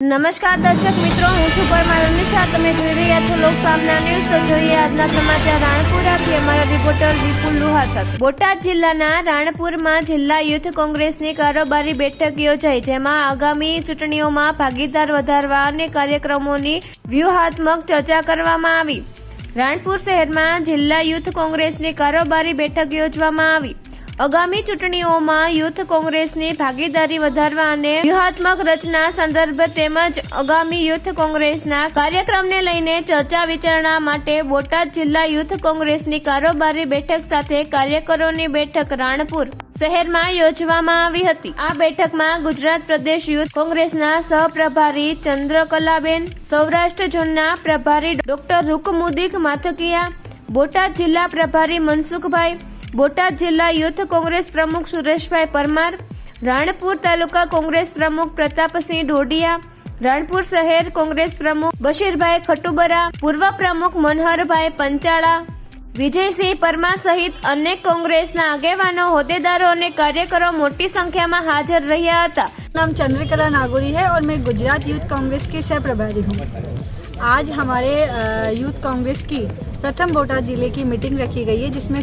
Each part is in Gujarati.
નમસ્કાર દર્શક મિત્રો, હું છું પરમાર અનિશા. તમે જોઈ રહ્યા છો લોકસામના ન્યૂઝ. તો જોઈએ આજના સમાચાર રાણપુરાથી અમારા રિપોર્ટર વિપુલ લુહાર સાથે. બોટાદ જિલ્લાના રાણપુરમાં જિલ્લા યુથ કોંગ્રેસની કારોબારી બેઠક યોજાઈ, જેમાં આગામી ચૂંટણીઓમાં ભાગીદાર વધારવા અને કાર્યક્રમોની વ્યૂહાત્મક ચર્ચા કરવામાં આવી. રાણપુર શહેરમાં જિલ્લા યુથ કોંગ્રેસની કારોબારી બેઠક યોજવામાં આવી. આગામી ચૂંટણીઓમાં યુથ કોંગ્રેસની ભાગીદારી વધારવા અને વ્યૂહાત્મક રચના સંદર્ભ તેમજ આગામી યુથ કોંગ્રેસના કાર્યક્રમને લઈને ચર્ચા વિચારણા માટે બોટાદ જિલ્લા યુથ કોંગ્રેસની કારોબારી બેઠક સાથે કાર્યકરોની બેઠક રાણપુર શહેરમાં યોજવામાં આવી હતી. આ બેઠકમાં ગુજરાત પ્રદેશ યુથ કોંગ્રેસના સહપ્રભારી ચંદ્રકલાબેન, સૌરાષ્ટ્ર ઝોનના પ્રભારી ડોક્ટર રૂકમુદીક માથકિયા, બોટાદ જિલ્લા પ્રભારી મનસુખભાઈ, બોટાદ જિલ્લા યુથ કોંગ્રેસ પ્રમુખ સુરેશભાઈ પરમાર, રાણપુર તાલુકા કોંગ્રેસ પ્રમુખ પ્રતાપસિંહ ઢોડિયા, રાણપુર શહેર કોંગ્રેસ પ્રમુખ બશીરભાઈ ખટુબરા, પૂર્વ પ્રમુખ મનહરભાઈ પંચાળા, વિજયસિંહ પરમાર સહિત અનેક કોંગ્રેસના આગેવાનો, હોદ્દેદારો અને કાર્યકરો મોટી संख्या में हाजिर રહ્યા હતા. नाम चंद्रकला नागौरी है और मैं गुजरात यूथ कांग्रेस की सह प्रभारी हूँ. आज हमारे यूथ कांग्रेस की प्रथम बोटाद जिले की मीटिंग रखी गई है, जिसमें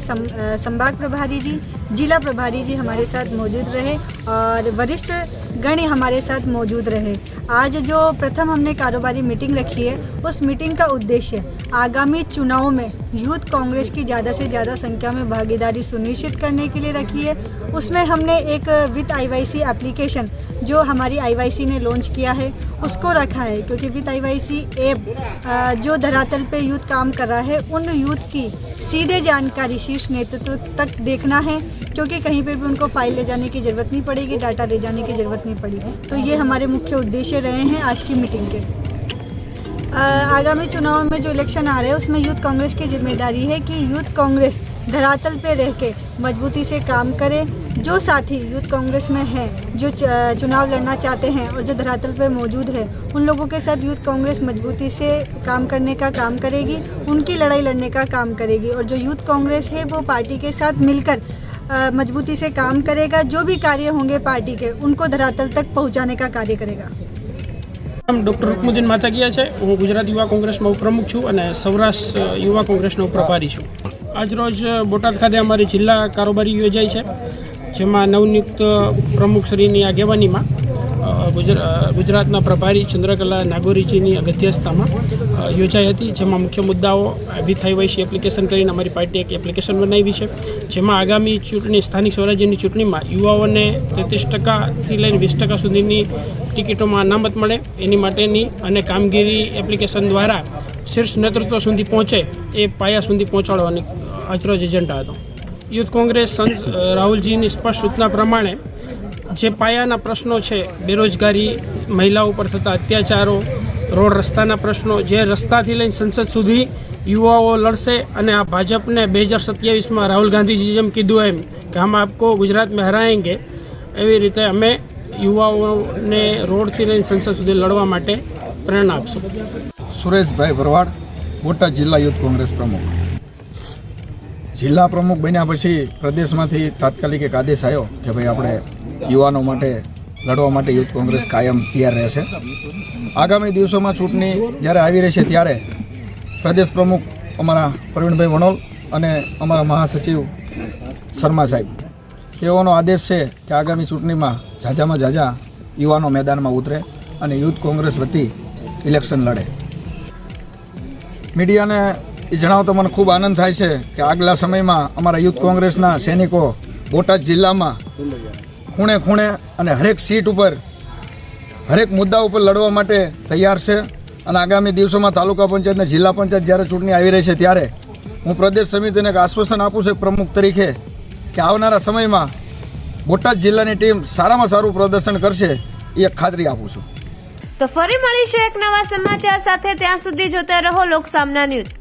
संभाग प्रभारी जी, जिला प्रभारी जी हमारे साथ मौजूद रहे और वरिष्ठ गण हमारे साथ मौजूद रहे. आज जो प्रथम हमने कारोबारी मीटिंग रखी है, उस मीटिंग का उद्देश्य आगामी चुनाव में यूथ कांग्रेस की ज़्यादा से ज़्यादा संख्या में भागीदारी सुनिश्चित करने के लिए रखी है. उसमें हमने एक विथ IYC एप्लीकेशन जो हमारी IYC ने लॉन्च किया है उसको रखा है, क्योंकि विथ IYC ऐप जो धरातल पे यूथ काम कर रहा है उन यूथ की सीधे जानकारी शीर्ष नेतृत्व तक देखना है, क्योंकि कहीं पे भी उनको फाइल ले जाने की ज़रूरत नहीं पड़ेगी, डाटा ले जाने की ज़रूरत नहीं पड़ेगी. तो ये हमारे मुख्य उद्देश्य रहे हैं आज की मीटिंग के. आगामी चुनाव में जो इलेक्शन आ रहे हैं उसमें यूथ कांग्रेस की जिम्मेदारी है कि यूथ कांग्रेस धरातल पे रह के मजबूती से काम करे. जो साथी यूथ कांग्रेस में हैं, जो चुनाव लड़ना चाहते हैं और जो धरातल पे मौजूद है, उन लोगों के साथ यूथ कांग्रेस मजबूती से काम करने का काम करेगी, उनकी लड़ाई लड़ने का काम करेगी. और जो यूथ कांग्रेस है वो पार्टी के साथ मिलकर मजबूती से काम करेगा. जो भी कार्य होंगे पार्टी के, उनको धरातल तक पहुँचाने का कार्य करेगा. ડૉક્ટર રૂકમુદીન માથકિયા છે. હું ગુજરાત યુવા કોંગ્રેસમાં ઉપપ્રમુખ છું અને સૌરાષ્ટ્ર યુવા કોંગ્રેસનો પ્રભારી છું. આજરોજ બોટાદ ખાતે અમારી જિલ્લા કારોબારી યોજાઈ છે, જેમાં નવનિયુક્ત પ્રમુખશ્રીની આગેવાનીમાં ગુજરાતના પ્રભારી ચંદ્રકલા નાગોરીજીની અધ્યક્ષતામાં યોજાઈ હતી. જેમાં મુખ્ય મુદ્દાઓ વિથ IYC એપ્લિકેશન કરીને અમારી પાર્ટીએ એક એપ્લિકેશન બનાવી છે, જેમાં આગામી ચૂંટણી સ્થાનિક સ્વરાજ્યની ચૂંટણીમાં યુવાઓને 33% લઈને 20% સુધીની ટિકિટોમાં અનામત મળે એની માટેની અને કામગીરી એપ્લિકેશન દ્વારા શીર્ષ નેતૃત્વ સુધી પહોંચે એ પાયા સુધી પહોંચાડવાની આજરોજ એજન્ડા હતો. યુથ કોંગ્રેસ સંત રાહુલજીની સ્પષ્ટ સૂચના પ્રમાણે જે પાયાના પ્રશ્નો છે, બેરોજગારી, મહિલાઓ પર થતા અત્યાચારો, રોડ રસ્તાના પ્રશ્નો, જે રસ્તાથી લઈને સંસદ સુધી યુવાઓ લડશે અને આ ભાજપને 2027માં રાહુલ ગાંધીજી જેમ કીધું એમ કે હમ આપકો ગુજરાત મેં હરાએંગે, એવી રીતે અમે યુવાઓને રોડથી લઈને સંસદ સુધી લડવા માટે પ્રેરણા આપશું. સુરેશભાઈ ભરવાડ, બોટાદ જિલ્લા યુથ કોંગ્રેસ પ્રમુખ. જિલ્લા પ્રમુખ બન્યા પછી પ્રદેશમાંથી તાત્કાલિક એક આદેશ આવ્યો કે ભાઈ આપણે યુવાનો માટે લડવા માટે યુથ કોંગ્રેસ કાયમ તૈયાર રહેશે. આગામી દિવસોમાં ચૂંટણી જ્યારે આવી રહેશે ત્યારે પ્રદેશ પ્રમુખ અમારા પ્રવીણભાઈ વણોલ અને અમારા મહાસચિવ શર્મા સાહેબ, તેઓનો આદેશ છે કે આગામી ચૂંટણીમાં ઝાઝામાં ઝાઝા યુવાનો મેદાનમાં ઉતરે અને યુથ કોંગ્રેસ વતી ઇલેક્શન લડે. મીડિયાને એ જણાવતો મને ખૂબ આનંદ થાય છે કે આગલા સમયમાં અમારા યુથ કોંગ્રેસના સૈનિકો બોટાદ જિલ્લામાં ખૂણે ખૂણે અને હરેક સીટ ઉપર હરેક મુદ્દા ઉપર લડવા માટે તૈયાર છે. અને આગામી દિવસોમાં તાલુકા પંચાયત અને જિલ્લા પંચાયત જ્યારે ચૂંટણી આવી રહી છે ત્યારે હું પ્રદેશ સમિતિને એક આશ્વાસન આપું છું પ્રમુખ તરીકે કે આવનારા સમયમાં બોટાદ જિલ્લાની ટીમ સારામાં સારું પ્રદર્શન કરશે, એ ખાતરી આપું છું. તો ફરી મળીશું એક નવા સમાચાર સાથે. ત્યાં સુધી જોતા રહો લોકસામના ન્યૂઝ.